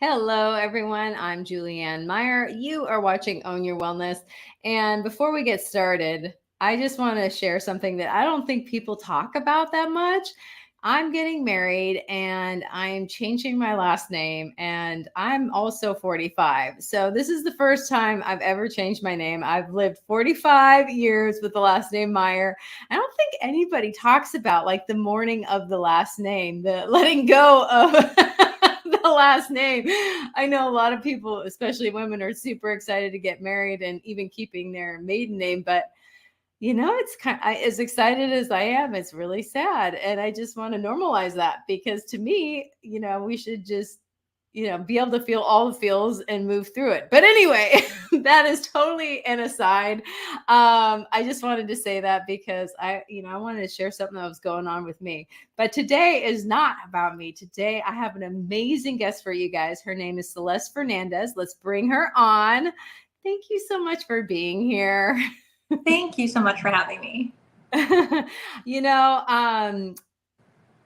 Hello, everyone. I'm Julianne Meyer. You are watching Own Your Wellness. And before we get started, I just want to share something that I don't think people talk about that much. I'm getting married and I'm changing my last name, and I'm also 45. So, this is the first time I've ever changed my name. I've lived 45 years with the last name Meyer. I don't think anybody talks about like the morning of the last name, the letting go of the last name. I know a lot of people, especially women, are super excited to get married and even keeping their maiden name. But it's as excited as I am, it's really sad. And I just want to normalize that because to me, we should just, be able to feel all the feels and move through it. But anyway, that is totally an aside. I just wanted to say that because I wanted to share something that was going on with me. But today is not about me. Today, I have an amazing guest for you guys. Her name is Celeste Fernandez. Let's bring her on. Thank you so much for being here. Thank you so much for having me.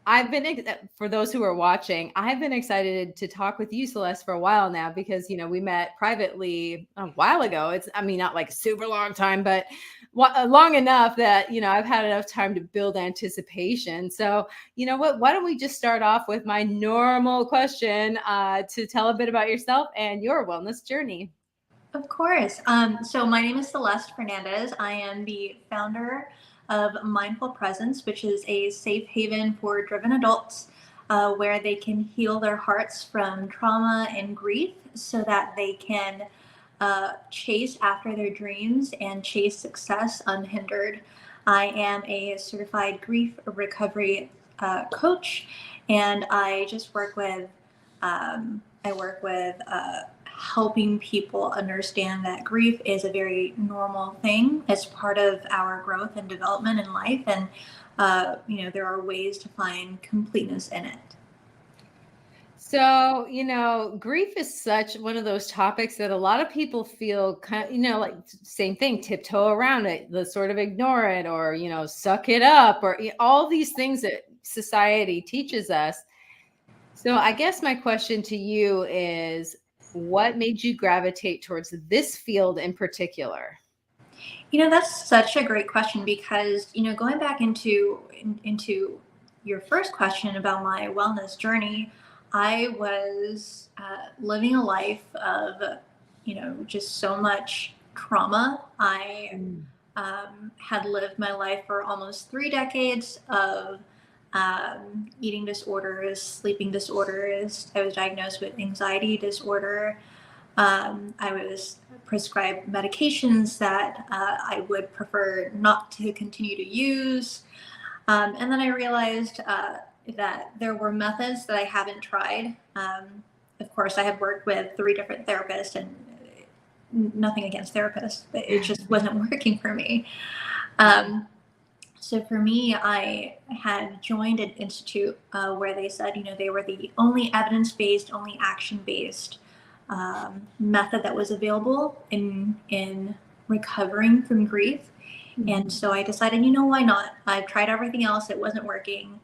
I've been, for those who are watching, I've been excited to talk with you, Celeste, for a while now because, we met privately a while ago. Not like a super long time, but long enough that, I've had enough time to build anticipation. So, you know what? Why don't we just start off with my normal question to tell a bit about yourself and your wellness journey? Of course. So my name is Celeste Fernandez. I am the founder of Mindfull Presence, which is a safe haven for driven adults where they can heal their hearts from trauma and grief so that they can chase after their dreams and chase success unhindered. I am a certified grief recovery coach, and I just work with helping people understand that grief is a very normal thing as part of our growth and development in life. And, there are ways to find completeness in it. So, grief is such one of those topics that a lot of people feel like same thing, tiptoe around it, the sort of ignore it or, suck it up or all these things that society teaches us. So I guess my question to you is, what made you gravitate towards this field in particular? That's such a great question because, going back into your first question about my wellness journey, I was living a life of, just so much trauma. I had lived my life for almost 3 decades of eating disorders, sleeping disorders. I was diagnosed with anxiety disorder. I was prescribed medications that I would prefer not to continue to use. And then I realized that there were methods that I haven't tried. Of course, I had worked with 3 different therapists, and nothing against therapists, but it just wasn't working for me. So for me, I had joined an institute where they said, they were the only evidence-based, only action-based method that was available in recovering from grief. Mm-hmm. And so I decided, why not? I've tried everything else. It wasn't working.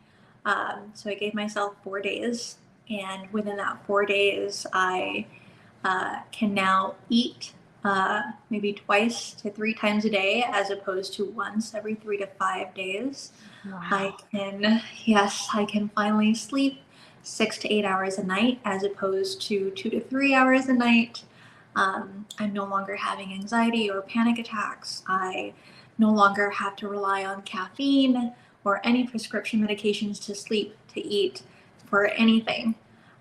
So I gave myself 4 days. And within that 4 days, I can now eat maybe 2 to 3 times a day, as opposed to once every 3 to 5 days. Wow. I can finally sleep 6 to 8 hours a night, as opposed to 2 to 3 hours a night. I'm no longer having anxiety or panic attacks. I no longer have to rely on caffeine or any prescription medications to sleep, to eat, for anything.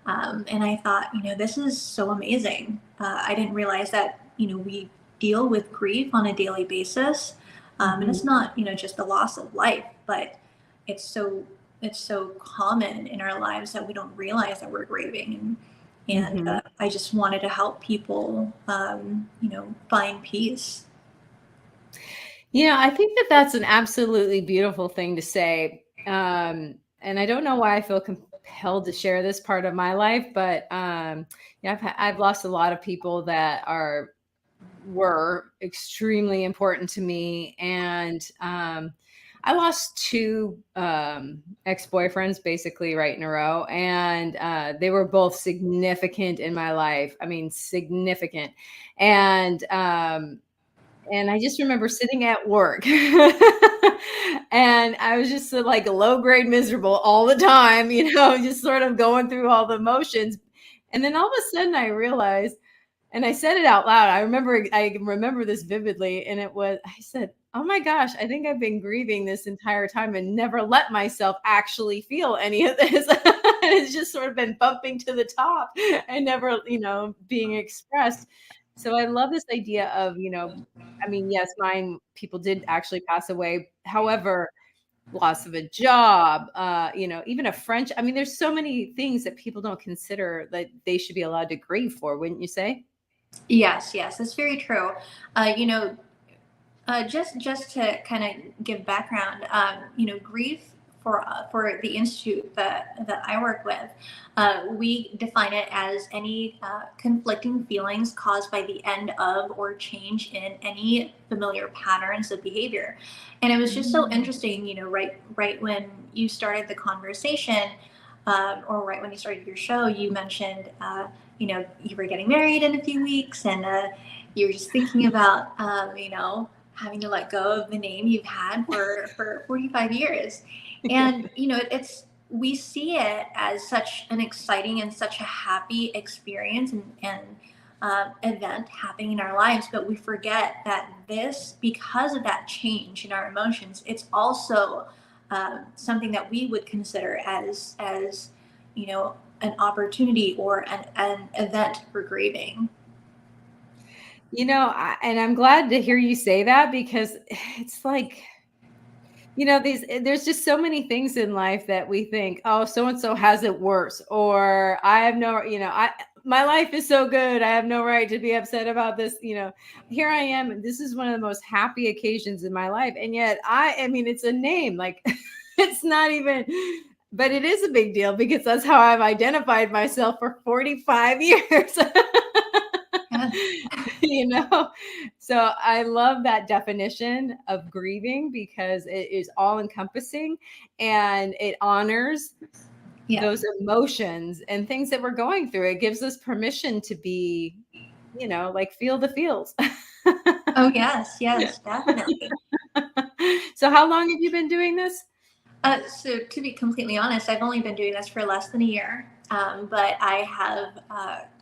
And I thought, this is so amazing. I didn't realize that, we deal with grief on a daily basis. And it's not, just the loss of life, but it's so common in our lives that we don't realize that we're grieving. And I just wanted to help people, find peace. I think that that's an absolutely beautiful thing to say. And I don't know why I feel compelled to share this part of my life, but I've lost a lot of people that were extremely important to me. And I lost two ex-boyfriends basically right in a row, and they were both significant in my life. I mean, significant. And I just remember sitting at work and I was just like low grade miserable all the time, just sort of going through all the motions. And then all of a sudden I realized, and I said it out loud. I remember this vividly. And I said, oh my gosh, I think I've been grieving this entire time and never let myself actually feel any of this. It's just sort of been bumping to the top and never, being expressed. So I love this idea of, I mean, yes, mine people did actually pass away. However, loss of a job, even a friendship. I mean, there's so many things that people don't consider that they should be allowed to grieve for, wouldn't you say? Yes, yes, that's very true. You know, just to kind of give background, grief for the institute that I work with, we define it as any conflicting feelings caused by the end of or change in any familiar patterns of behavior. And it was just so Mm. interesting, right when you started the conversation, or right when you started your show, you mentioned, you were getting married in a few weeks, and you were just thinking about, having to let go of the name you've had for 45 years. And, we see it as such an exciting and such a happy experience and event happening in our lives, but we forget that because of that change in our emotions, it's also something that we would consider as an opportunity or an event for grieving. And I'm glad to hear you say that because it's like, there's just so many things in life that we think, oh, so and so has it worse, or I have no, my life is so good, I have no right to be upset about this. Here I am, and this is one of the most happy occasions in my life, and yet I mean, it's a name, like it's not even, but it is a big deal because that's how I've identified myself for 45 years. Yeah. you know so I love that definition of grieving because it is all encompassing and it honors Yeah. those emotions and things that we're going through. It gives us permission to be, like, feel the feels. Oh, yes, yes, definitely. So how long have you been doing this? So to be completely honest, I've only been doing this for less than a year, but I have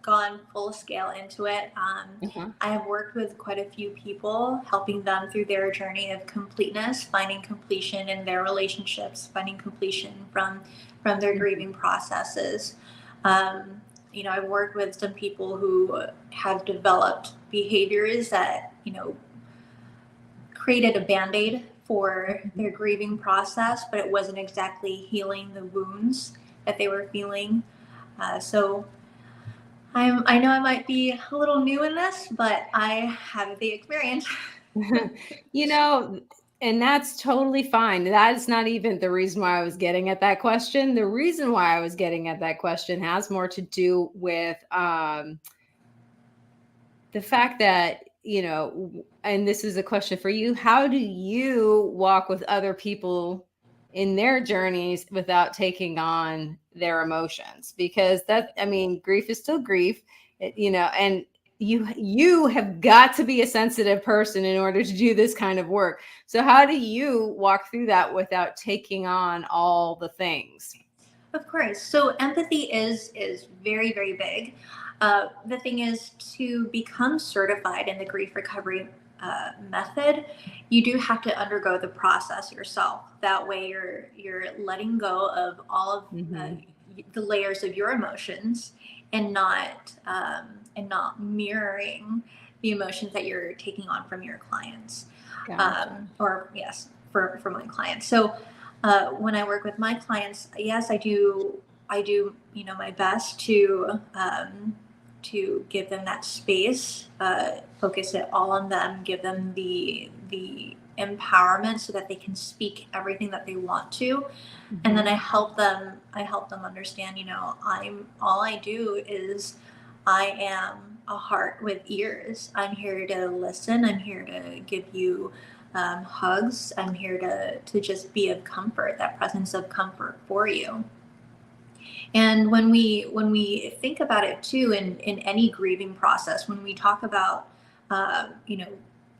gone full scale into it. Uh-huh. I have worked with quite a few people, helping them through their journey of completeness, finding completion in their relationships, finding completion from their Mhm. grieving processes. I've worked with some people who have developed behaviors that created a band-aid for their grieving process, but it wasn't exactly healing the wounds that they were feeling. So I know I might be a little new in this, but I have the experience. you know and that's totally fine. That is not even the reason why I was getting at that question. The reason why I was getting at that question has more to do with the fact that, and this is a question for you, how do you walk with other people in their journeys without taking on their emotions? Because I mean, grief is still grief, and you have got to be a sensitive person in order to do this kind of work. So how do you walk through that without taking on all the things? Of course. So empathy is very, very big. The thing is, to become certified in the grief recovery method, you do have to undergo the process yourself. That way, you're letting go of all of Hmm. the layers of your emotions and not mirroring the emotions that you're taking on from your clients. Gotcha. Or yes, for my clients. So when I work with my clients, yes, I do, my best to give them that space, focus it all on them, give them the empowerment so that they can speak everything that they want to, and then Hmm. I help them understand, all I do is I am a heart with ears. I'm here to listen. I'm here to give you hugs. I'm here to just be of comfort, that presence of comfort for you. And when we think about it too, in any grieving process, when we talk about,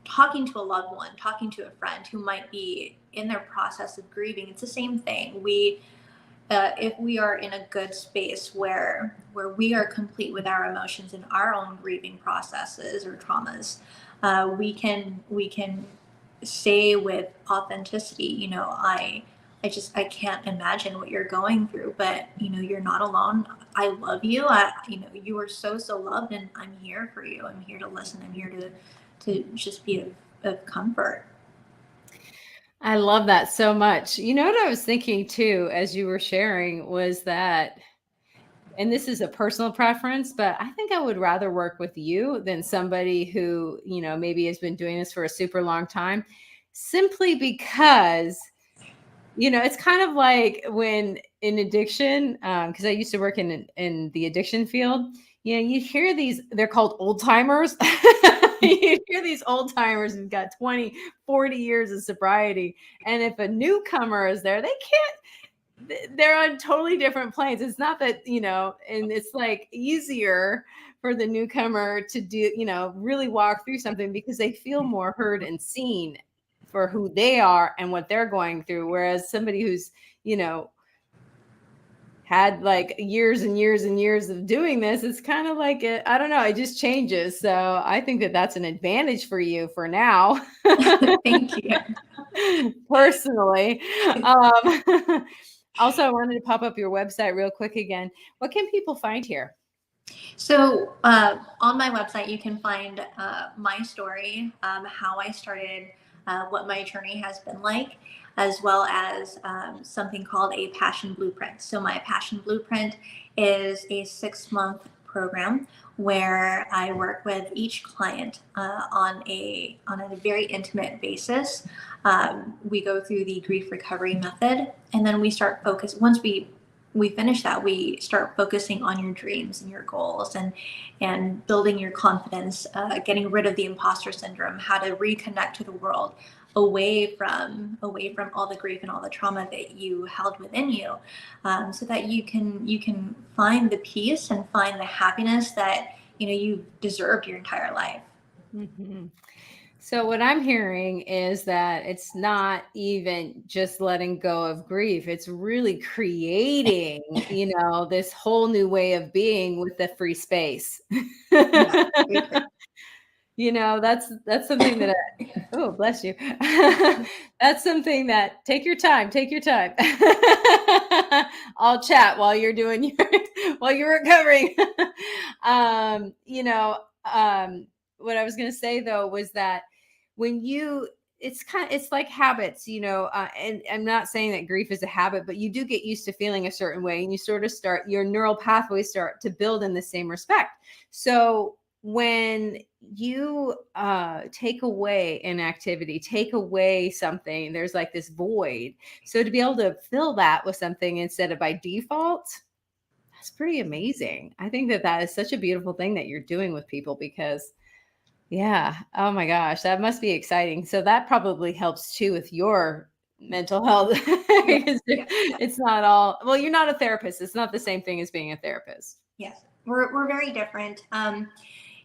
talking to a loved one, talking to a friend who might be in their process of grieving, it's the same thing. If we are in a good space where we are complete with our emotions and our own grieving processes or traumas, we can say with authenticity, I can't imagine what you're going through, but you're not alone. I love you. You are so loved, and I'm here for you. I'm here to listen. I'm here to just be of comfort. I love that so much. You know what I was thinking too, as you were sharing, was that, and this is a personal preference, but I think I would rather work with you than somebody who, maybe has been doing this for a super long time, simply because, it's kind of like when in addiction, because I used to work in the addiction field, you hear these, they're called old timers. You hear these old timers who've got 20, 40 years of sobriety. And if a newcomer is there, they're on totally different planes. It's not that, and it's like easier for the newcomer to do, really walk through something because they feel more heard and seen for who they are and what they're going through. Whereas somebody who's, had like years and years and years of doing this, it's kind of like, I don't know, it just changes. So I think that that's an advantage for you for now. Thank you. Personally. Also, I wanted to pop up your website real quick again. What can people find here? So on my website, you can find my story, how I started, what my journey has been like, as well as something called a passion blueprint. So my passion blueprint is a 6-month program where I work with each client on a very intimate basis. We go through the grief recovery method, and then we start focus. Once we finish that, we start focusing on your dreams and your goals, and building your confidence, getting rid of the imposter syndrome, how to reconnect to the world, away from all the grief and all the trauma that you held within you, so that you can find the peace and find the happiness that you've deserved your entire life. Mm-hmm. So what I'm hearing is that it's not even just letting go of grief. It's really creating, this whole new way of being with the free space. Yeah, that's something that oh, bless you. That's something that take your time. I'll chat while you're doing while you're recovering. What I was going to say though was that when it's like habits, and I'm not saying that grief is a habit, but you do get used to feeling a certain way, and you sort of your neural pathways start to build in the same respect. So when you take away an activity, take away something, there's like this void. So to be able to fill that with something instead of by default, that's pretty amazing. I think that is such a beautiful thing that you're doing with people, because yeah, oh my gosh, that must be exciting. So that probably helps too with your mental health. Because it's not all, well, you're not a therapist. It's not the same thing as being a therapist. Yes, we're very different.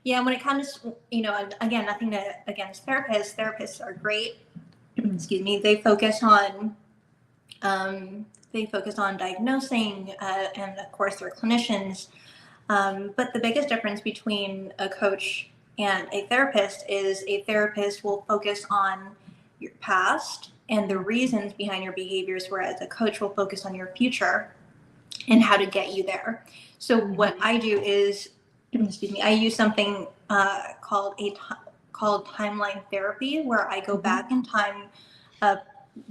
Yeah, when it comes, again, nothing against therapists. Therapists are great. Excuse me. They focus on diagnosing, and of course they're clinicians. But the biggest difference between a coach and a therapist is a therapist will focus on your past and the reasons behind your behaviors, whereas a coach will focus on your future and how to get you there. So what I do is, I use something called timeline therapy, where I go back in time,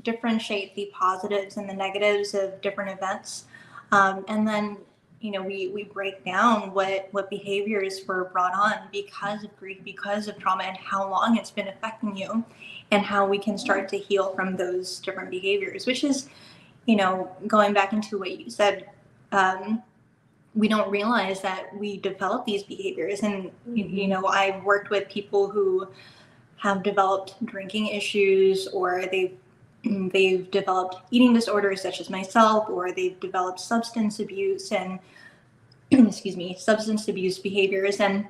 differentiate the positives and the negatives of different events, and then we break down what behaviors were brought on because of grief, because of trauma, and how long it's been affecting you, and how we can start to heal from those different behaviors. Which is, going back into what you said, we don't realize that we develop these behaviors. And I've worked with people who have developed drinking issues, or they've developed eating disorders such as myself, or they've developed substance abuse and substance abuse behaviors. And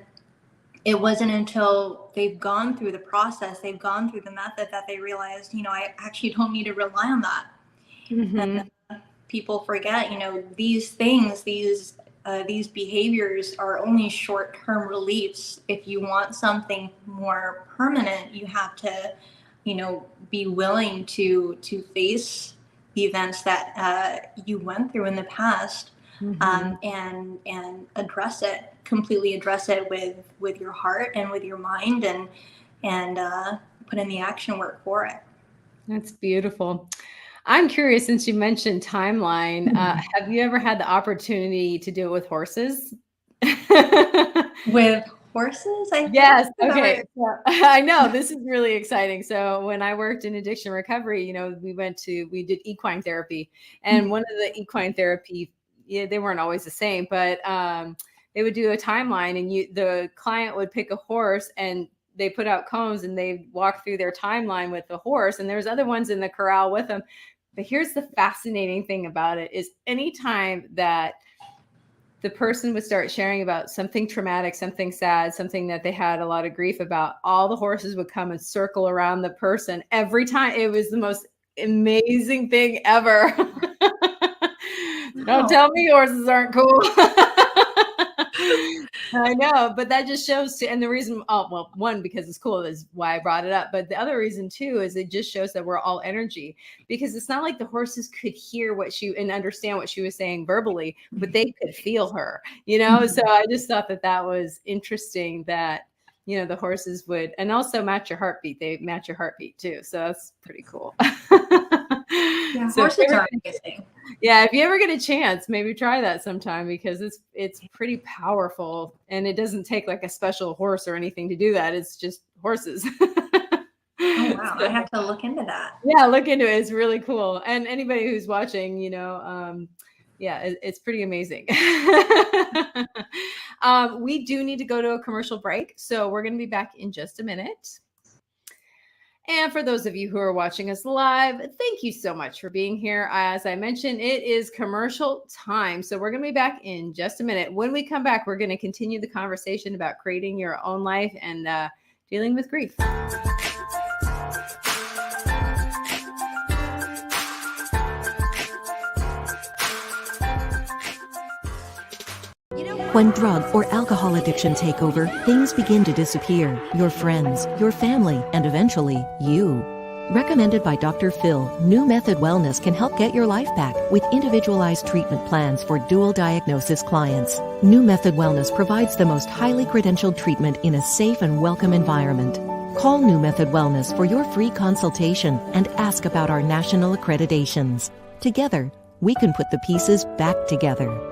it wasn't until they've gone through the process, they've gone through the method, that they realized, I actually don't need to rely on that. Mm-hmm. And people forget, these things, these behaviors are only short-term reliefs. If you want something more permanent, you have to, be willing to face the events that you went through in the past. Mm-hmm. And completely address it with your heart and with your mind, and put in the action work for it. That's beautiful. I'm curious, since you mentioned timeline, have you ever had the opportunity to do it with horses? With horses? Yes. Okay. So, I know this is really exciting. So when I worked in addiction recovery, we did equine therapy, and one of the equine therapy, they weren't always the same, but they would do a timeline, and the client would pick a horse, and they put out cones, and they walk through their timeline with the horse, and there's other ones in the corral with them. But here's the fascinating thing about it is anytime that the person would start sharing about something traumatic, something sad, something that they had a lot of grief about, all the horses would come and circle around the person every time. It was the most amazing thing ever. Don't tell me horses aren't cool. I know, but that just shows, and the reason, one, because it's cool, is why I brought it up. But the other reason too, is it just shows that we're all energy, because it's not like the horses could hear and understand what she was saying verbally, but they could feel her, So I just thought that was interesting that, the horses would, and also match your heartbeat. They match your heartbeat too. So that's pretty cool. Yeah, horses are amazing. Yeah, if you ever get a chance, maybe try that sometime, because it's pretty powerful, and it doesn't take like a special horse or anything to do that. It's just horses. Oh, wow. I have to look into that. Yeah, look into it. It's really cool. And anybody who's watching, it's pretty amazing. We do need to go to a commercial break, so we're going to be back in just a minute. And for those of you who are watching us live, thank you so much for being here. As I mentioned, it is commercial time. So we're going to be back in just a minute. When we come back, we're going to continue the conversation about creating your own life and dealing with grief. When drug or alcohol addiction take over, things begin to disappear. Your friends, your family, and eventually, you. Recommended by Dr. Phil, New Method Wellness can help get your life back with individualized treatment plans for dual diagnosis clients. New Method Wellness provides the most highly credentialed treatment in a safe and welcome environment. Call New Method Wellness for your free consultation and ask about our national accreditations. Together, we can put the pieces back together.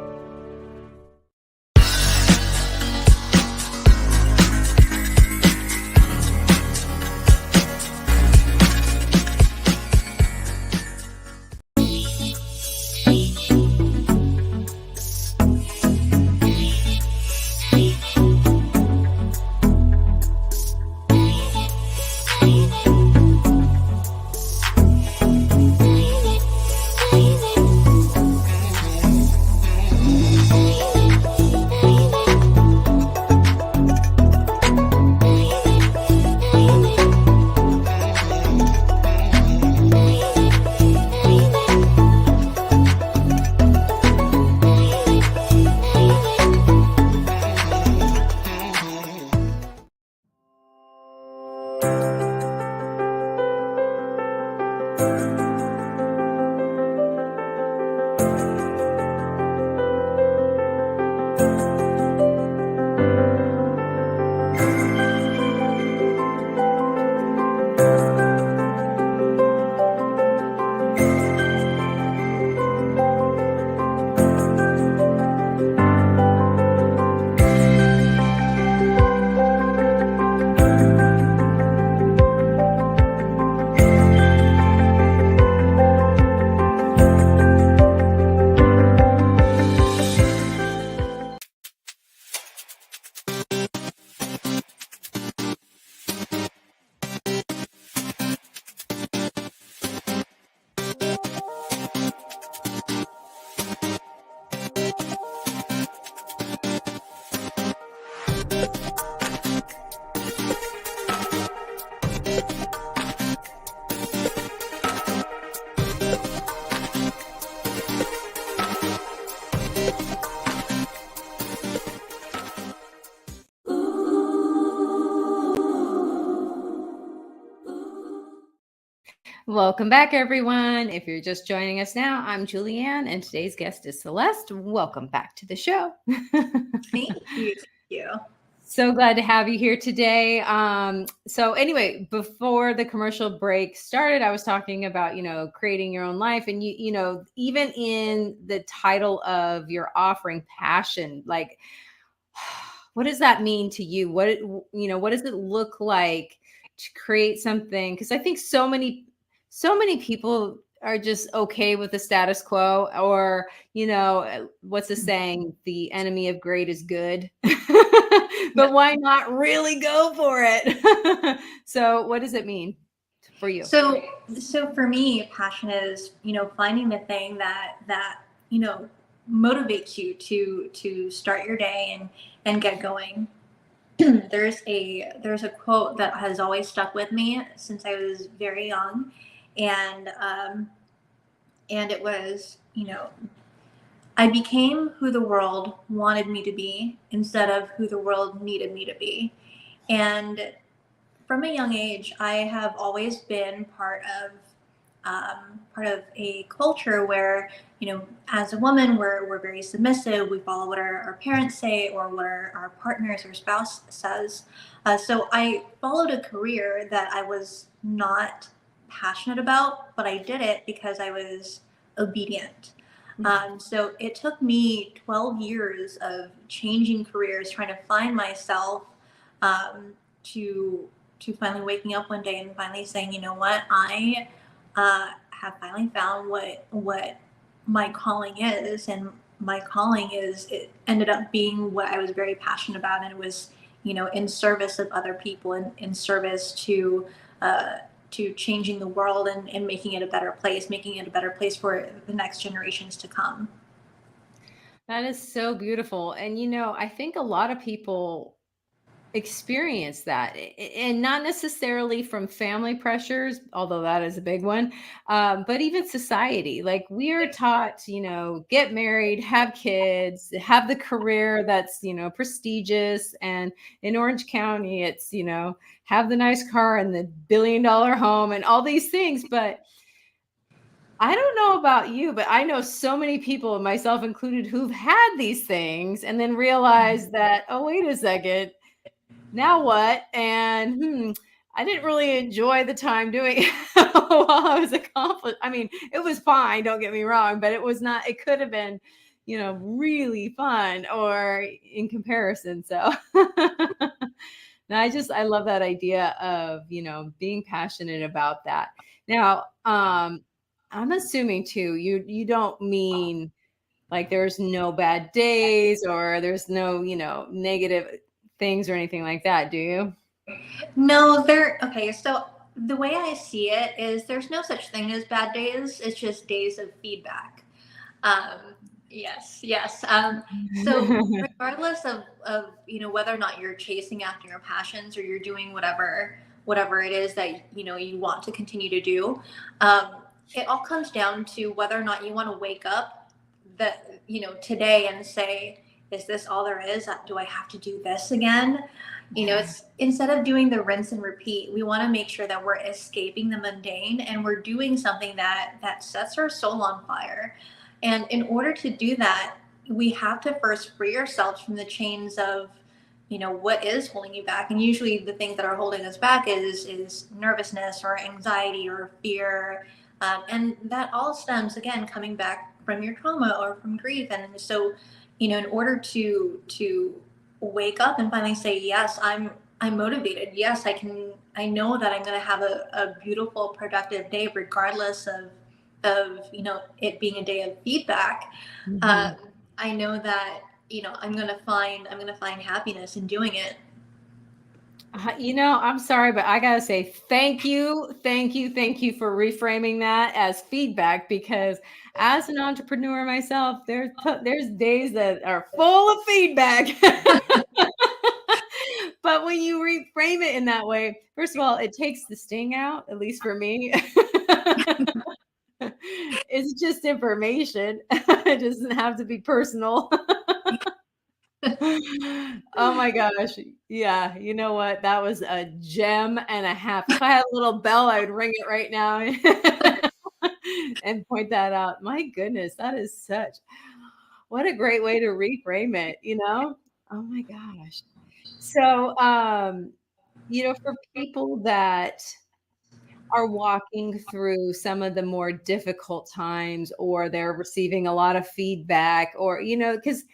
Welcome back, everyone. If you're just joining us now, I'm Julianne, and today's guest is Celeste. Welcome back to the show. Thank you. Thank you. So glad to have you here today. So anyway, before the commercial break started, I was talking about, creating your own life. And, even in the title of your offering, passion, like, what does that mean to you? What does it look like to create something? Because I think so many people are just okay with the status quo, or, what's the saying? The enemy of great is good. But why not really go for it? So what does it mean for you? So for me, passion is, finding the thing that motivates you to start your day and get going. There's a quote that has always stuck with me since I was very young, and it was, I became who the world wanted me to be instead of who the world needed me to be. And from a young age, I have always been part of a culture where, as a woman, we're very submissive. We follow what our parents say or what our partners or spouse says. So I followed a career that I was not passionate about, but I did it because I was obedient. So it took me 12 years of changing careers, trying to find myself, to finally waking up one day and finally saying, you know what, I have finally found what my calling is. And my calling it ended up being what I was very passionate about. And it was, in service of other people and in service to changing the world and making it a better place for the next generations to come. That is so beautiful. And, I think a lot of people experience that, and not necessarily from family pressures, although that is a big one, but even society. Like, we are taught to get married, have kids, have the career that's prestigious, and in Orange County it's have the nice car and the $1 billion home and all these things. But I don't know about you, but I know so many people, myself included, who've had these things and then realized that, oh, wait a second, now what? And I didn't really enjoy the time doing it while I was accomplished. I mean, it was fine, don't get me wrong, but it was not, it could have been, really fun or in comparison. So now I love that idea of, being passionate about that. Now, I'm assuming too, you don't mean like there's no bad days or there's no, negative things or anything like that, do you? No, okay. So the way I see it is there's no such thing as bad days. It's just days of feedback. Yes. So regardless of whether or not you're chasing after your passions or you're doing whatever it is that you want to continue to do, it all comes down to whether or not you want to wake up today and say, is this all there is? Do I have to do this again? It's instead of doing the rinse and repeat, we want to make sure that we're escaping the mundane and we're doing something that sets our soul on fire. And in order to do that, we have to first free ourselves from the chains of, what is holding you back. And usually the thing that are holding us back is nervousness or anxiety or fear. And that all stems, again, coming back from your trauma or from grief. And so, in order to wake up and finally say, yes, I'm motivated. Yes, I know that I'm going to have a beautiful, productive day, regardless of it being a day of feedback. Mm-hmm. I know that, I'm going to find happiness in doing it. I'm sorry, but I got to say thank you for reframing that as feedback, because as an entrepreneur myself, there's days that are full of feedback. But when you reframe it in that way, first of all, it takes the sting out, at least for me. It's just information. It doesn't have to be personal. Oh my gosh. Yeah, you know what? That was a gem and a half. If I had a little bell, I would ring it right now and point that out. My goodness, that is such what a great way to reframe it, you know? Oh my gosh. So, for people that are walking through some of the more difficult times or they're receiving a lot of feedback or, because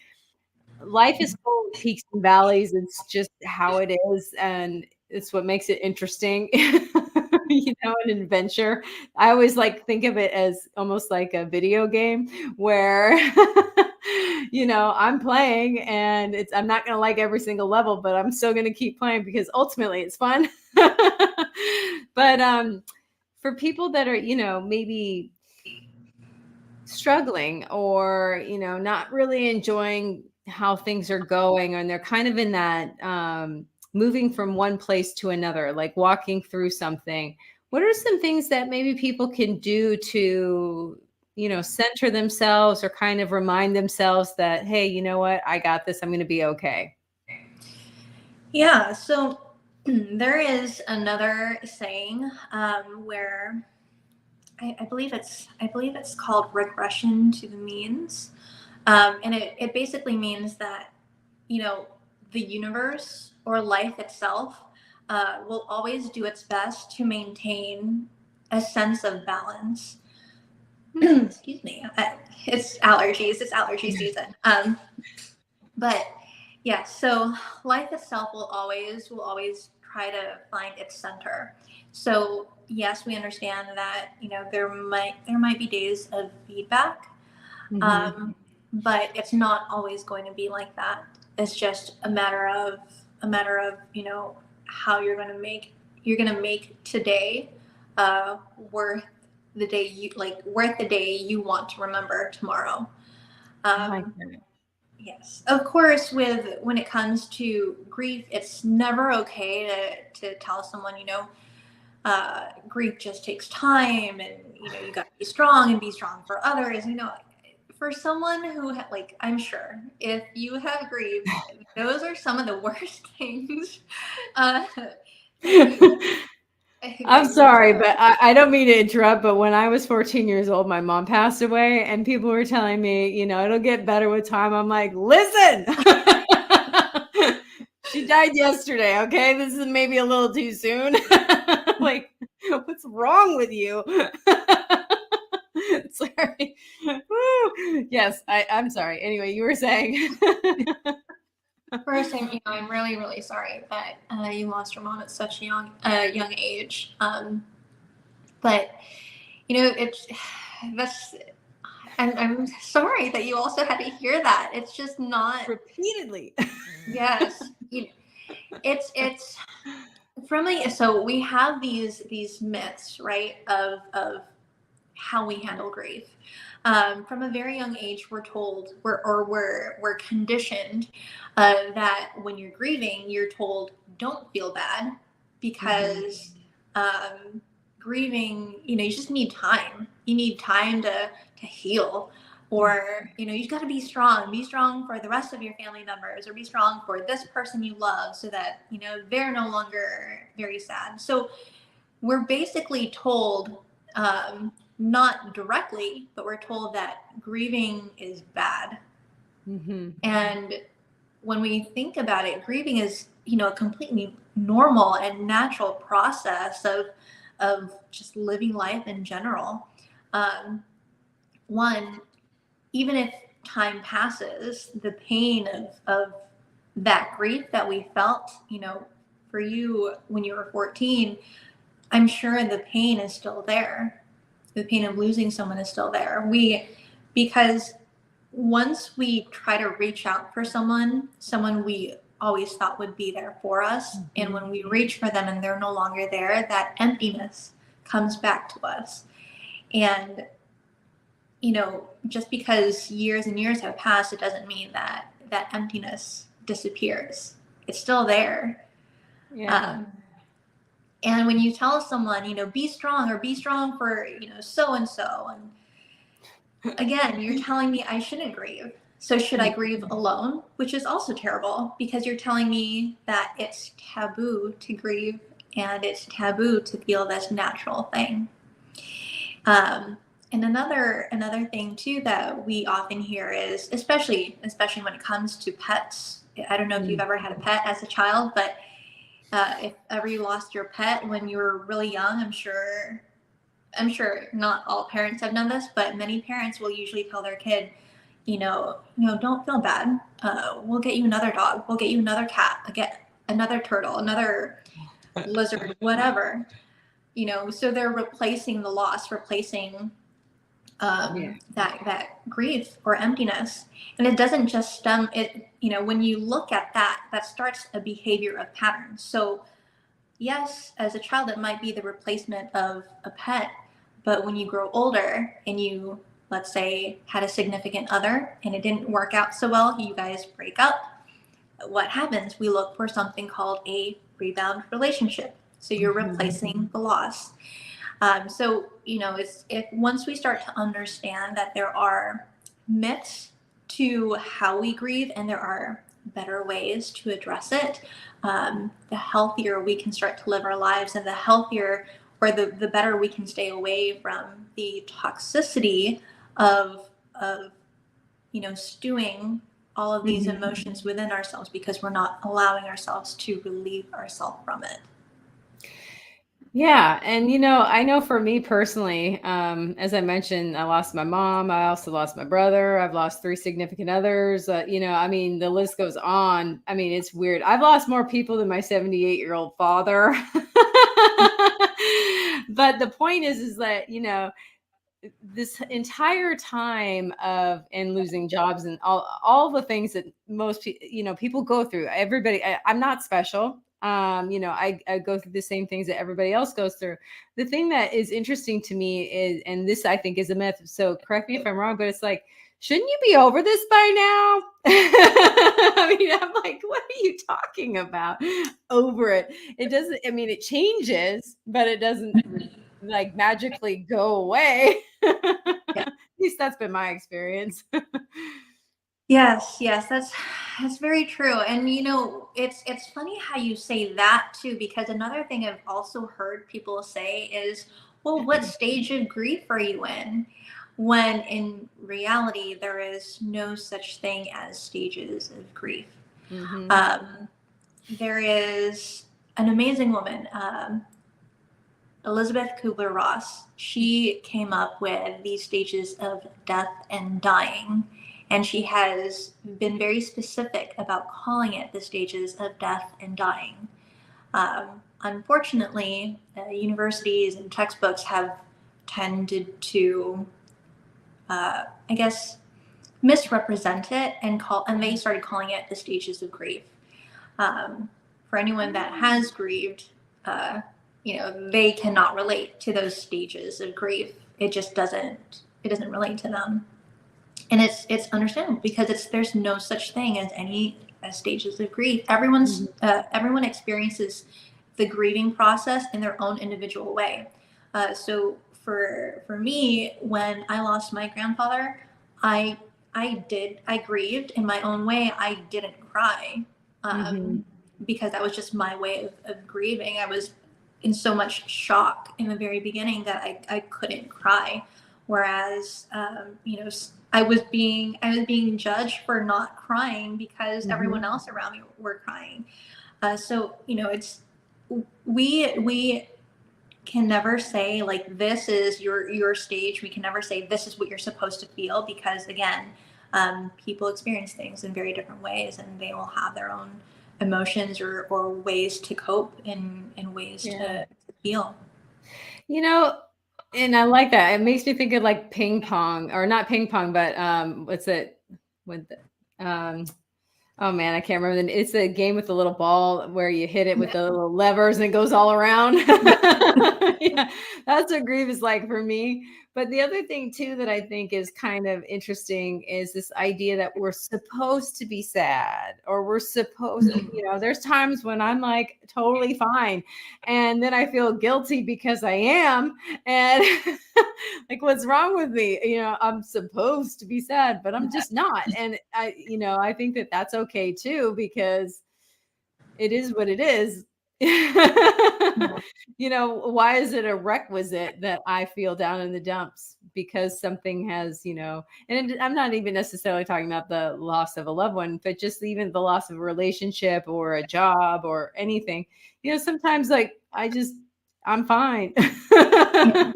life is full of peaks and valleys. It's just how it is, and it's what makes it interesting. An adventure. I always think of it as almost like a video game where I'm playing and I'm not going to like every single level, but I'm still going to keep playing because ultimately it's fun. But for people that are, maybe struggling or, not really enjoying how things are going, and they're kind of in that moving from one place to another, like walking through something. What are some things that maybe people can do to, center themselves or kind of remind themselves that, hey, you know what? I got this. I'm going to be okay. Yeah. So there is another saying where I believe it's called regression to the means. And it basically means that, the universe or life itself will always do its best to maintain a sense of balance. Excuse me. It's allergies. It's allergy season. But yeah, so life itself will always try to find its center. So yes, we understand that, there might be days of feedback. Mm-hmm. But it's not always going to be like that. It's just a matter of how you're going to make today worth the day you want to remember tomorrow. I like that. Yes, of course. When it comes to grief, it's never okay to tell someone, grief just takes time, and you got to be strong and be strong for others. For someone who I'm sure if you have grieved, those are some of the worst things. I'm sorry, but I don't mean to interrupt, but when I was 14 years old, my mom passed away and people were telling me, it'll get better with time. I'm like, listen, she died yesterday. Okay. This is maybe a little too soon. Like, what's wrong with you? Sorry. Woo. Yes, I'm sorry. Anyway, you were saying. First, I'm really, really sorry that you lost your mom at such a young age. But it's that's. I'm sorry that you also had to hear that. It's just not Repeatedly. Yes, it's so we have these myths, right, of how we handle grief. From a very young age, we're told we're conditioned that when you're grieving, you're told don't feel bad because grieving, you just need time. You need time to heal, or you've got to be strong for the rest of your family members, or be strong for this person you love, so that they're no longer very sad. So we're basically told, not directly, but we're told that grieving is bad. Mm-hmm. And when we think about it, grieving is, a completely normal and natural process of just living life in general. One, even if time passes, the pain of that grief that we felt, for you when you were 14, I'm sure the pain is still there. The pain of losing someone is still there. Because once we try to reach out for someone we always thought would be there for us, and when we reach for them and they're no longer there, that emptiness comes back to us. And just because years and years have passed, it doesn't mean that emptiness disappears. It's still there. Yeah. And when you tell someone, be strong, or be strong for, so and so, and again, you're telling me I shouldn't grieve. So should I grieve alone? Which is also terrible, because you're telling me that it's taboo to grieve and it's taboo to feel this natural thing. And another thing too that we often hear is, especially when it comes to pets. I don't know if you've ever had a pet as a child, but if ever you lost your pet when you were really young, I'm sure not all parents have done this, but many parents will usually tell their kid, don't feel bad. We'll get you another dog. We'll get you another cat. Get another turtle, another lizard, whatever. So they're replacing the loss, replacing that grief or emptiness. And it doesn't just stem it, when you look at that starts a behavior of patterns. So yes, as a child, it might be the replacement of a pet, but when you grow older and you, let's say, had a significant other and it didn't work out so well, you guys break up, what happens? We look for something called a rebound relationship. So you're replacing the loss. So, it's if once we start to understand that there are myths to how we grieve and there are better ways to address it, the healthier we can start to live our lives, and the healthier or the better we can stay away from the toxicity of stewing all of these emotions within ourselves, because we're not allowing ourselves to relieve ourselves from it. Yeah. And, I know for me personally, as I mentioned, I lost my mom. I also lost my brother. I've lost 3 significant others. The list goes on. It's weird. I've lost more people than my 78-year-old father. But the point is that, this entire time of and losing jobs and all the things that most people go through, everybody, I'm not special. I go through the same things that everybody else goes through. The thing that is interesting to me is, and this I think is a myth, so correct me if I'm wrong, but it's like, shouldn't you be over this by now? I'm like, what are you talking about? Over it. It doesn't, it changes, but it doesn't like magically go away. Yeah. At least that's been my experience. Yes, that's very true. And it's funny how you say that too, because another thing I've also heard people say is, well, what stage of grief are you in? When in reality, there is no such thing as stages of grief. There is an amazing woman, Elizabeth Kubler-Ross. She came up with these stages of death and dying. And she has been very specific about calling it the stages of death and dying. Unfortunately, universities and textbooks have tended to, misrepresent it and they started calling it the stages of grief. For anyone that has grieved, they cannot relate to those stages of grief. It doesn't relate to them. And it's understandable, because there's no such thing as any stages of grief. Everyone experiences the grieving process in their own individual way. So for me, when I lost my grandfather, I grieved in my own way. I didn't cry, because that was just my way of grieving. I was in so much shock in the very beginning that I couldn't cry. Whereas, I was being judged for not crying because everyone else around me were crying. So, we can never say like, this is your stage. We can never say this is what you're supposed to feel, because again, people experience things in very different ways, and they will have their own emotions or ways to cope and ways to feel. And I like that. It makes me think of like ping pong, or not ping pong, but what's it? Oh man, I can't remember. It's a game with the little ball where you hit it with the little levers and it goes all around. Yeah, that's what grief is like for me. But the other thing too that I think is kind of interesting is this idea that we're supposed to be sad, or we're supposed, there's times when I'm like totally fine. And then I feel guilty because I am. And like, what's wrong with me? I'm supposed to be sad, but I'm just not. And I think that that's okay too, because it is what it is. Why is it a requisite that I feel down in the dumps because something has, and I'm not even necessarily talking about the loss of a loved one, but just even the loss of a relationship or a job or anything. Sometimes like I'm fine. Yeah.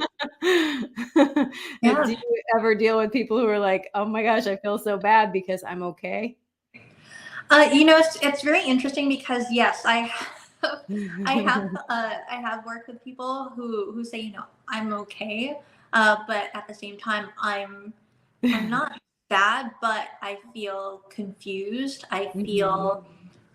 Do you ever deal with people who are like, oh my gosh, I feel so bad because I'm okay? It's very interesting because yes, I have worked with people who say, I'm okay, but at the same time, I'm not sad, but I feel confused. I feel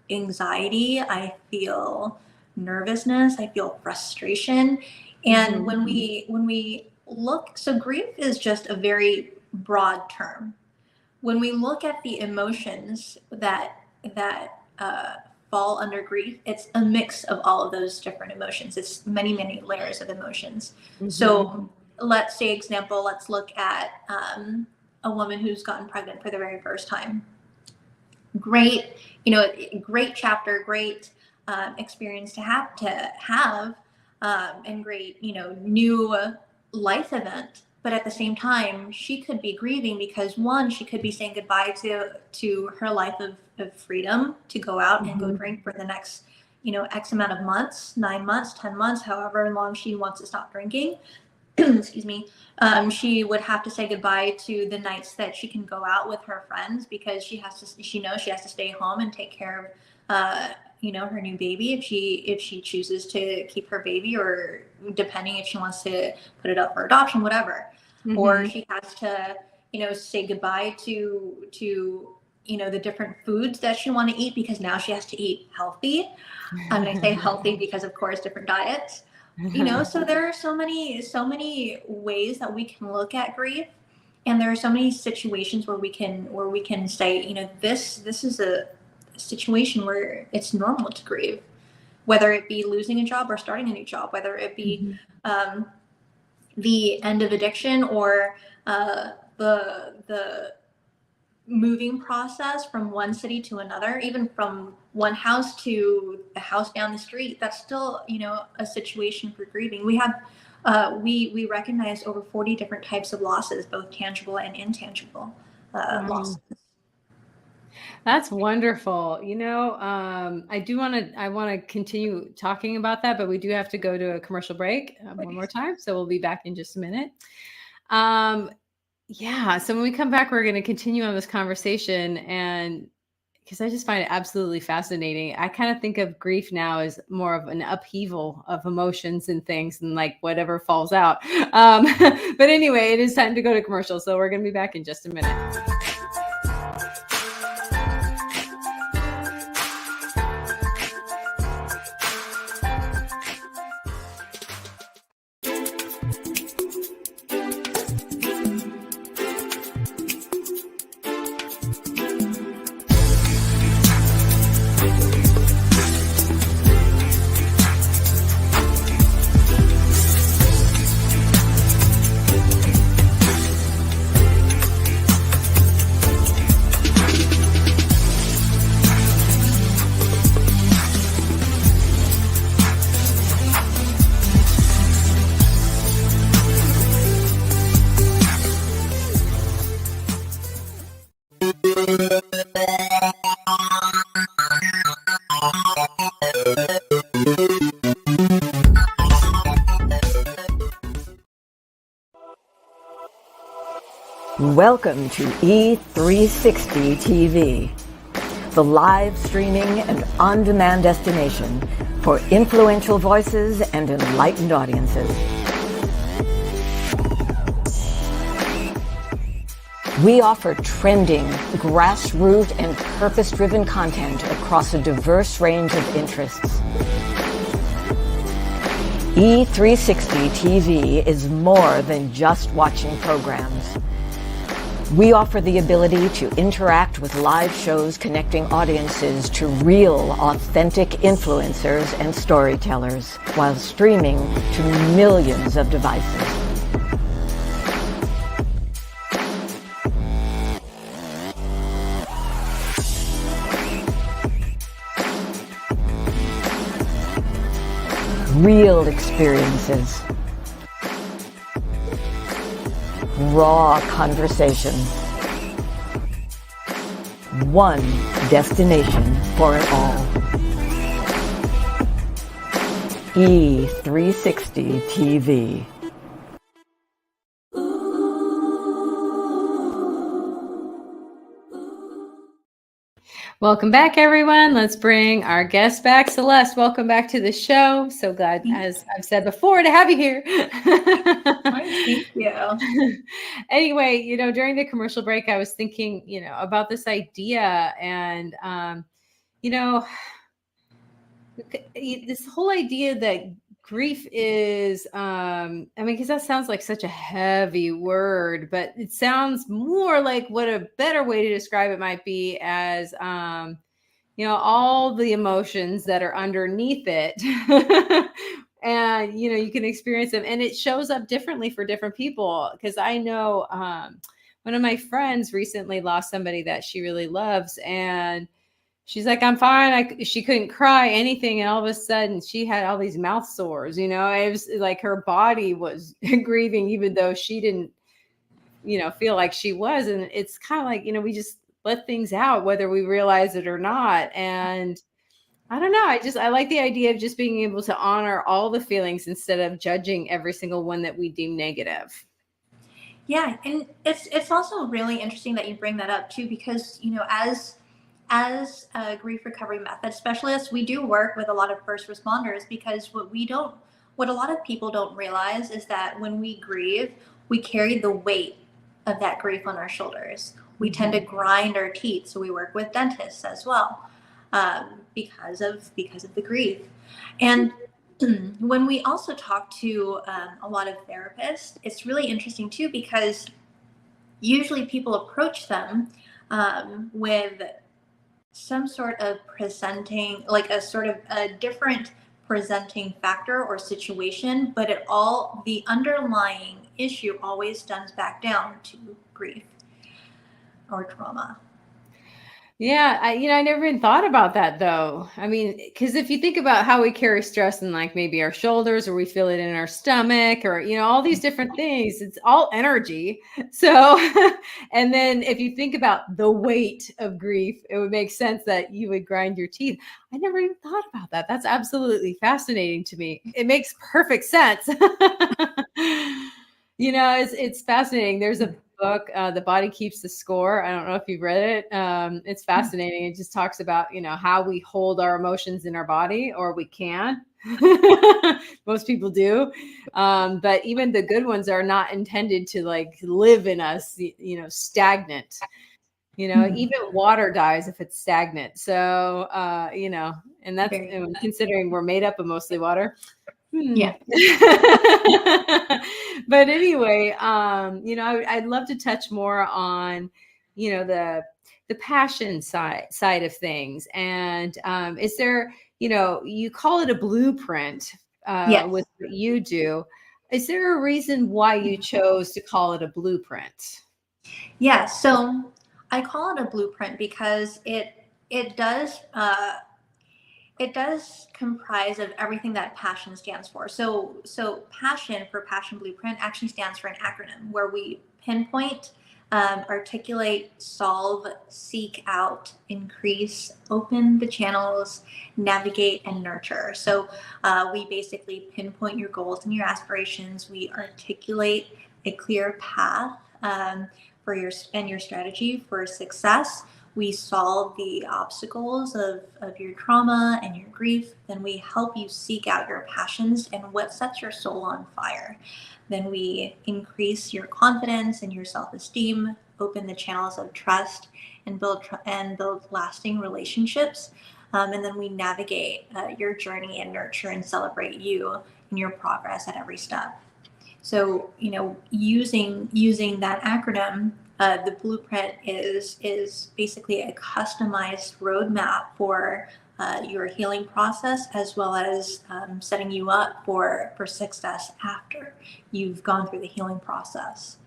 anxiety. I feel nervousness. I feel frustration. And when we look, so grief is just a very broad term. When we look at the emotions that fall under grief, it's a mix of all of those different emotions. It's many, many layers of emotions. So let's look at a woman who's gotten pregnant for the very first time. Great chapter, great experience to have, and great, new life event. But at the same time, she could be grieving because one, she could be saying goodbye to her life of freedom to go out and go drink for the next, X amount of months, 9 months, 10 months, however long she wants to stop drinking. Excuse me. She would have to say goodbye to the nights that she can go out with her friends because she knows she has to stay home and take care of, her new baby if she chooses to keep her baby, or depending if she wants to put it up for adoption, whatever. Or she has to, say goodbye to the different foods that she want to eat because now she has to eat healthy. I say healthy because of course different diets. So there are so many ways that we can look at grief, and there are so many situations where we can say, this is a situation where it's normal to grieve, whether it be losing a job or starting a new job, whether it be the end of addiction or the moving process from one city to another, even from one house to the house down the street. That's still, a situation for grieving. We have, we recognize over 40 different types of losses, both tangible and intangible losses. That's wonderful. I want to continue talking about that, but we do have to go to a commercial break one more time. So we'll be back in just a minute. So when we come back, we're going to continue on this conversation, and because I just find it absolutely fascinating. I kind of think of grief now as more of an upheaval of emotions and things, and like whatever falls out. But anyway, it is time to go to commercial. So we're going to be back in just a minute. Welcome to E360 TV, the live streaming and on-demand destination for influential voices and enlightened audiences. We offer trending, grassroots, and purpose-driven content across a diverse range of interests. E360 TV is more than just watching programs. We offer the ability to interact with live shows connecting audiences to real, authentic influencers and storytellers while streaming to millions of devices. Real experiences. Raw conversation. One destination for it all. E360 TV. Welcome back, everyone. Let's bring our guest back. Celeste, welcome back to the show. So glad, as I've said before, to have you here. Thank you. Anyway, during the commercial break, I was thinking, about this idea and, this whole idea that grief is, because that sounds like such a heavy word, but it sounds more like what a better way to describe it might be as, all the emotions that are underneath it. And, you can experience them, and it shows up differently for different people. Because I know one of my friends recently lost somebody that she really loves, and she's like, I'm fine. She couldn't cry, anything. And all of a sudden she had all these mouth sores, it was like her body was grieving, even though she didn't, feel like she was. And it's kind of like, we just let things out, whether we realize it or not. And I don't know. I like the idea of just being able to honor all the feelings instead of judging every single one that we deem negative. Yeah. And it's also really interesting that you bring that up too, because, as a grief recovery method specialist, we do work with a lot of first responders, because what a lot of people don't realize is that when we grieve, we carry the weight of that grief on our shoulders. We tend to grind our teeth. So we work with dentists as well, because of the grief. And when we also talk to a lot of therapists, it's really interesting too, because usually people approach them with some sort of presenting, like a sort of a different presenting factor or situation, but the underlying issue always stems back down to grief or trauma. Yeah, I never even thought about that though. Because if you think about how we carry stress in like maybe our shoulders, or we feel it in our stomach, or, all these different things, it's all energy. So, and then if you think about the weight of grief, it would make sense that you would grind your teeth. I never even thought about that. That's absolutely fascinating to me. It makes perfect sense. It's fascinating. There's a book, The Body Keeps the Score. I don't know if you've read it. It's fascinating. It just talks about, how we hold our emotions in our body, or we can. Most people do. But even the good ones are not intended to like live in us, stagnant. Even water dies if it's stagnant. So, and that's considering we're made up of mostly water. Yeah. But anyway, I'd love to touch more on, the passion side of things. And is there, you call it a blueprint Yes. with what you do. Is there a reason why you chose to call it a blueprint? Yeah. So I call it a blueprint because it does comprise of everything that passion stands for. So passion for Passion Blueprint actually stands for an acronym where we pinpoint, articulate, solve, seek out, increase, open the channels, navigate, and nurture. So we basically pinpoint your goals and your aspirations. We articulate a clear path for your strategy for success. We solve the obstacles of your trauma and your grief. Then we help you seek out your passions and what sets your soul on fire. Then we increase your confidence and your self-esteem, open the channels of trust, and build lasting relationships. And then we navigate your journey and nurture and celebrate you your progress at every step. So, using that acronym, the blueprint is basically a customized roadmap for your healing process, as well as setting you up for success after you've gone through the healing process.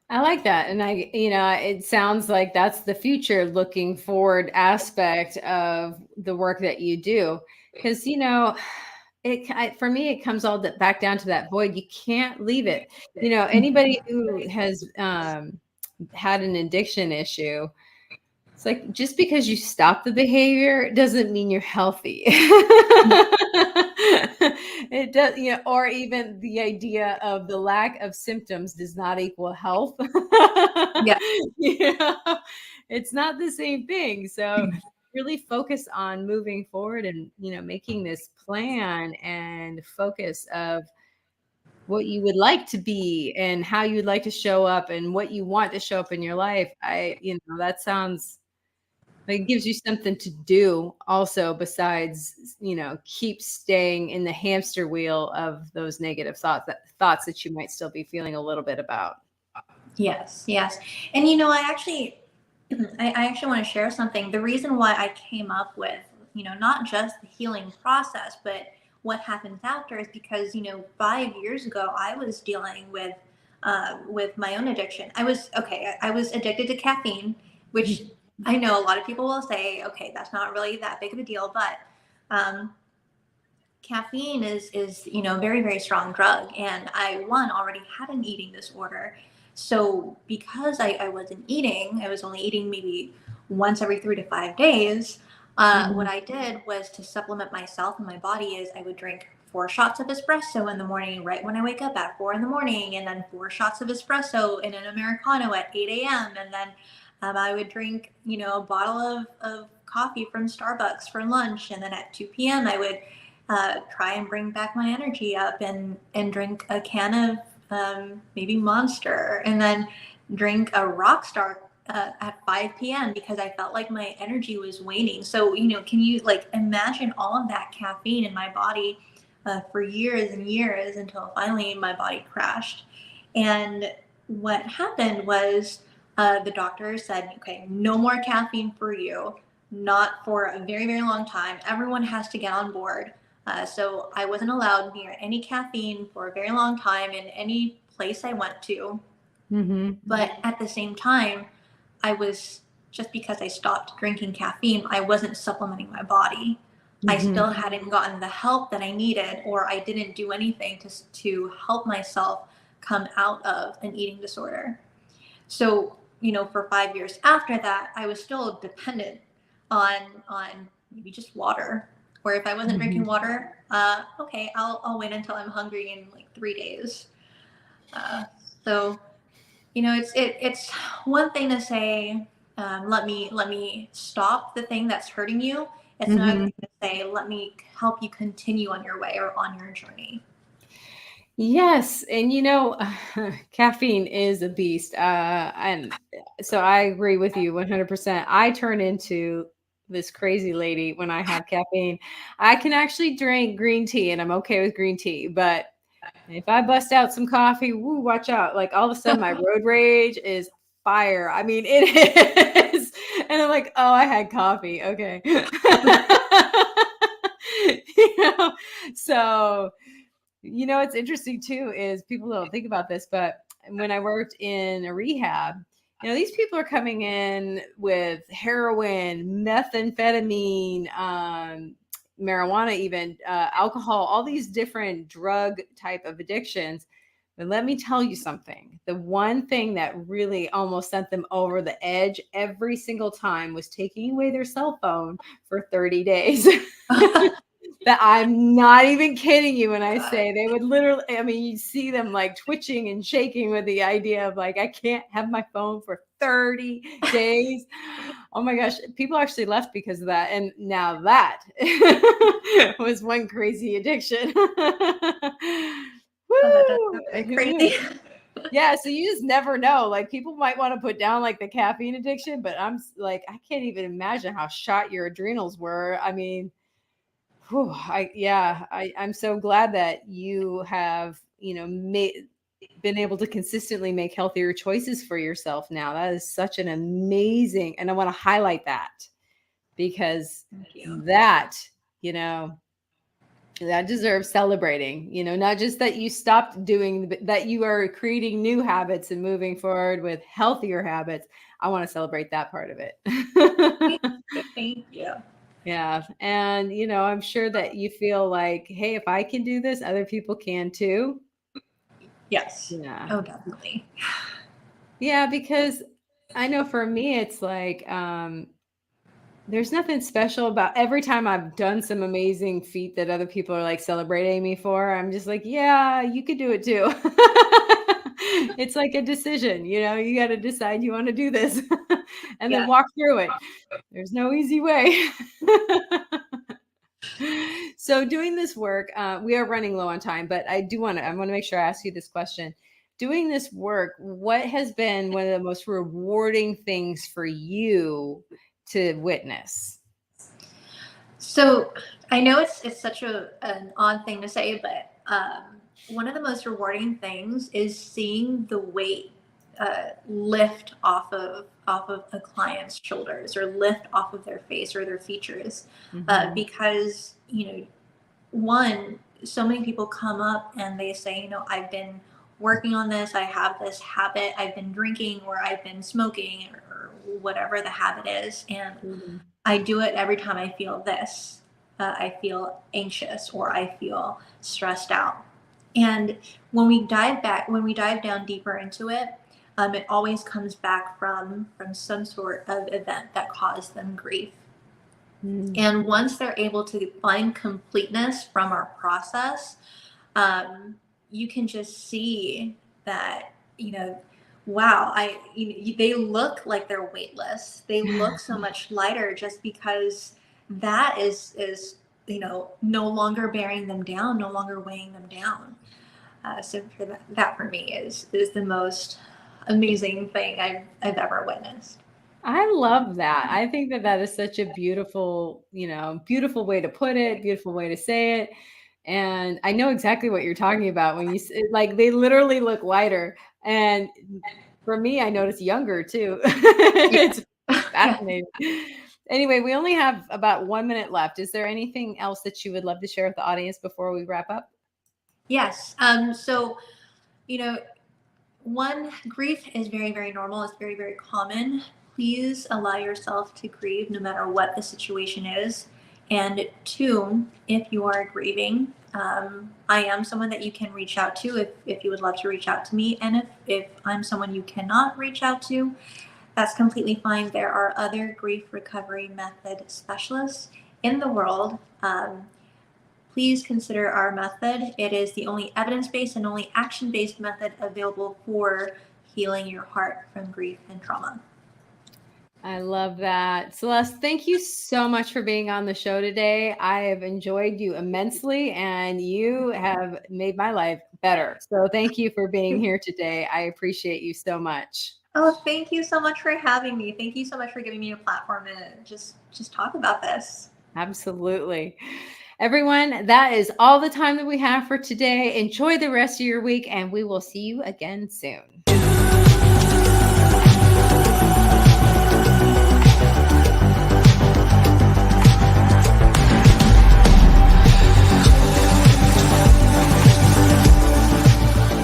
I like that. And it sounds like that's the future looking forward aspect of the work that you do. Because, for me, it comes all back down to that void. You can't leave it. Anybody who has had an addiction issue, it's like, just because you stop the behavior doesn't mean you're healthy. It does, or even the idea of the lack of symptoms does not equal health. Yeah. It's not the same thing. So really focus on moving forward and, making this plan and focus of what you would like to be and how you would like to show up and what you want to show up in your life. That sounds like it gives you something to do also, besides, keep staying in the hamster wheel of those negative thoughts that you might still be feeling a little bit about. Yes. And, I actually want to share something. The reason why I came up with, not just the healing process, but what happens after is because, 5 years ago, I was dealing with my own addiction. I was addicted to caffeine, which I know a lot of people will say, okay, that's not really that big of a deal, but caffeine is a very, very strong drug. And I already had an eating disorder. So because I wasn't eating, I was only eating maybe once every 3 to 5 days. What I did was to supplement myself and my body is I would drink 4 shots of espresso in the morning, right when I wake up at 4 in the morning, and then 4 shots of espresso in an Americano at 8 a.m. And then I would drink, a bottle of coffee from Starbucks for lunch. And then at 2 p.m. I would try and bring back my energy up and drink a can of maybe Monster, and then drink a Rockstar at 5 p.m. because I felt like my energy was waning. So, can you imagine all of that caffeine in my body for years and years until finally my body crashed. And what happened was the doctor said, okay, no more caffeine for you, not for a very, very long time. Everyone has to get on board. So I wasn't allowed near any caffeine for a very long time in any place I went to. But at the same time, just because I stopped drinking caffeine, I wasn't supplementing my body. I still hadn't gotten the help that I needed, or I didn't do anything to help myself come out of an eating disorder. So, for 5 years after that, I was still dependent on maybe just water. Or if I wasn't drinking water, okay, I'll wait until I'm hungry in 3 days. So, it's one thing to say, let me stop the thing that's hurting you. It's another thing to say, let me help you continue on your way or on your journey. Yes. And, caffeine is a beast. And so I agree with you 100%. I turn into this crazy lady when I have caffeine. I can actually drink green tea and I'm okay with green tea, but if I bust out some coffee, woo, watch out. Like all of a sudden my road rage is fire. I mean, it is. And I'm like, oh, I had coffee. Okay. So, what's interesting too is people don't think about this, but when I worked in a rehab, these people are coming in with heroin, methamphetamine, marijuana, even alcohol, all these different drug type of addictions. But let me tell you something. The one thing that really almost sent them over the edge every single time was taking away their cell phone for 30 days. That I'm not even kidding you when I say they would literally, you see them twitching and shaking with the idea of I can't have my phone for 30 days. Oh my gosh, people actually left because of that. And now that was one crazy addiction. Oh, that's crazy. Yeah, so you just never know. People might want to put down the caffeine addiction, but I'm I can't even imagine how shot your adrenals were. I'm so glad that you have, been able to consistently make healthier choices for yourself now. That is such an amazing, and I want to highlight that because that, that deserves celebrating, not just that you stopped doing, but that you are creating new habits and moving forward with healthier habits. I want to celebrate that part of it. Thank you. Yeah. And, I'm sure that you feel like, hey, if I can do this, other people can too. Yes. Yeah. Oh, definitely. Yeah. Because I know for me, it's like, there's nothing special about every time I've done some amazing feat that other people are like celebrating me for. I'm just like, yeah, you could do it too. It's like a decision, you got to decide you want to do this and then walk through it. There's no easy way. So doing this work, we are running low on time, but I want to make sure I ask you this question. Doing this work, what has been one of the most rewarding things for you to witness? So I know it's such an odd thing to say, but one of the most rewarding things is seeing the weight lift off of a client's shoulders, or lift off of their face or their features, because one, so many people come up and they say, I've been working on this, I have this habit, I've been drinking, or I've been smoking, or whatever the habit is, and I do it every time I feel this. I feel anxious, or I feel stressed out. And when we dive down deeper into it, it always comes back from some sort of event that caused them grief. And once they're able to find completeness from our process, you can just see that, wow, they look like they're weightless. They look so much lighter just because that is no longer bearing them down, no longer weighing them down. So that for me is the most amazing thing I've ever witnessed. I love that. I think that is such a beautiful, beautiful way to put it, beautiful way to say it. And I know exactly what you're talking about when you say, like, they literally look lighter. And for me, I notice younger too. It's fascinating. Anyway, we only have about 1 minute left. Is there anything else that you would love to share with the audience before we wrap up? Yes. So, one, grief is very, very normal. It's very, very common. Please allow yourself to grieve no matter what the situation is. And two, if you are grieving, I am someone that you can reach out to if you would love to reach out to me. And if I'm someone you cannot reach out to, that's completely fine. There are other grief recovery method specialists in the world. Please consider our method. It is the only evidence-based and only action-based method available for healing your heart from grief and trauma. I love that. Celeste, thank you so much for being on the show today. I have enjoyed you immensely, and you have made my life better. So thank you for being here today. I appreciate you so much. Oh, thank you so much for having me. Thank you so much for giving me a platform to just talk about this. Absolutely. Everyone, that is all the time that we have for today. Enjoy the rest of your week, and we will see you again soon.